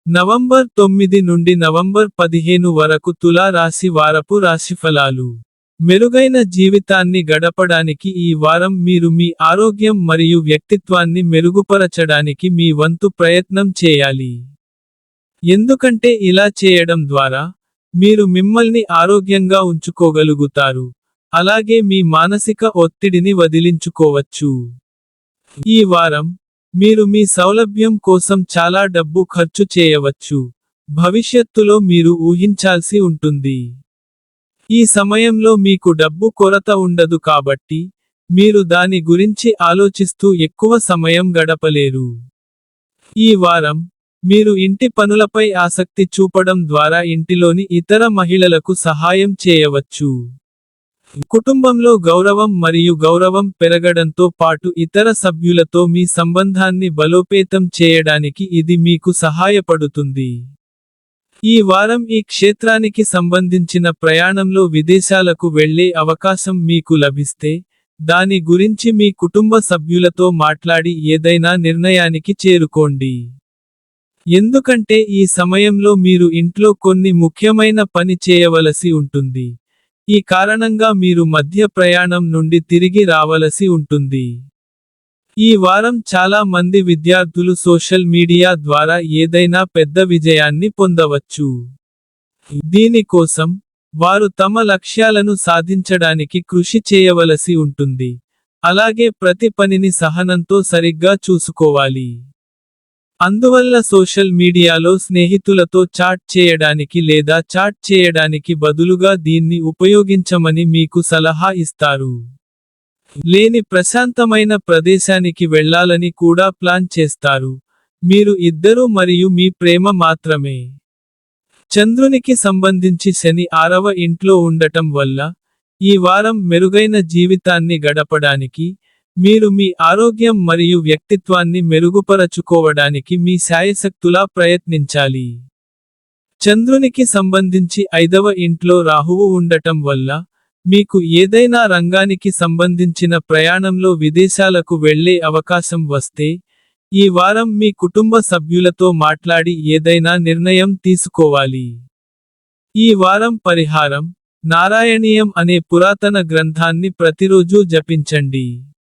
November 9 నుండి November 15 వరకు తులా రాశి వారపు రాశిఫలాలు. మెరుగైన జీవితాన్ని గడపడానికి ఈ వారం మీరు మీ ఆరోగ్యం మరియు వ్యక్తిత్వాన్ని మెరుగుపరచడానికి మీ వంతు ప్రయత్నం చేయాలి. ఎందుకంటే ఇలా చేయడం ద్వారా మీరు మిమ్మల్ని ఆరోగ్యంగా ఉంచుకోగలుగుతారు, అలాగే మీ మానసిక ఒత్తిడిని వదిలించుకోవచ్చు. ఈ వారం మీరు మీ సౌలభ్యం కోసం చాలా డబ్బు ఖర్చు చేయవచ్చు, భవిష్యత్తులో మీరు ఊహించాల్సి ఉంటుంది. ఈ సమయంలో మీకు డబ్బు కొరత ఉండదు కాబట్టి, మీరు దాని గురించి ఆలోచిస్తూ ఎక్కువ సమయం గడపలేరు. ఈ వారం మీరు ఇంటి పనులపై ఆసక్తి చూపడం ద్వారా ఇంటిలోని ఇతర మహిళలకు సహాయం చేయవచ్చు. కుటుంబంలో గౌరవం మరియు గౌరవం పెరగడంతో పాటు ఇతర సభ్యులతో మీ సంబంధాన్ని బలోపేతం చేయడానికి ఇది మీకు సహాయపడుతుంది. ఈ వారం ఈ క్షేత్రానికి సంబంధించిన ప్రయాణంలో విదేశాలకు వెళ్ళే అవకాశం మీకు లభిస్తే, దాని గురించి మీ కుటుంబ సభ్యులతో మాట్లాడి ఏదైనా నిర్ణయానికి చేరుకోండి. ఎందుకంటే ఈ సమయంలో మీరు ఇంట్లో కొన్ని ముఖ్యమైన పని చేయవలసి ఉంటుంది. ఈ కారణంగా మీరు మధ్య ప్రయాణం నుండి తిరిగి రావలసి ఉంటుంది. ఈ వారం చాలా మంది విద్యార్థులు సోషల్ మీడియా ద్వారా ఏదైనా పెద్ద విజయాన్ని పొందవచ్చు. దీని కోసం వారు తమ లక్ష్యాలను సాధించడానికి కృషి చేయవలసి ఉంటుంది, అలాగే ప్రతి పనిని సహనంతో సరిగ్గా చూసుకోవాలి. అందువల్ల సోషల్ మీడియాలో స్నేహితులతో చాట్ చేయడానికి లేదా చాట్ చేయడానికి బదులుగా దీన్ని ఉపయోగించమని మీకు సలహా ఇస్తారు. లేని ప్రశాంతమైన ప్రదేశానికి వెళ్ళాలని కూడా ప్లాన్ చేస్తారు. మీరు ఇద్దరు మరియు మీ ప్రేమ మాత్రమే. చంద్రునికి సంబంధించి శని 6వ ఇంట్లో ఉండటం వల్ల, ఈ వారం మెరుగైన జీవితాన్ని గడపడానికి, మీరు మీ ఆరోగ్యం మరియు వ్యక్తిత్వాన్ని మెరుగుపరచుకోవడానికి మీ శాయశక్తులా ప్రయత్నించాలి. చంద్రునికి సంబంధించి 5వ ఇంట్లో రాహువు ఉండటం వల్ల, మీకు ఏదైనా రంగానికి సంబంధించిన ప్రయాణంలో విదేశాలకు వెళ్ళే అవకాశం వస్తే, ఈ వారం మీ కుటుంబ సభ్యులతో మాట్లాడి ఏదైనా నిర్ణయం తీసుకోవాలి. ఈ వారం పరిహారం, నారాయణీయం అనే పురాతన గ్రంథాన్ని ప్రతిరోజూ జపించండి.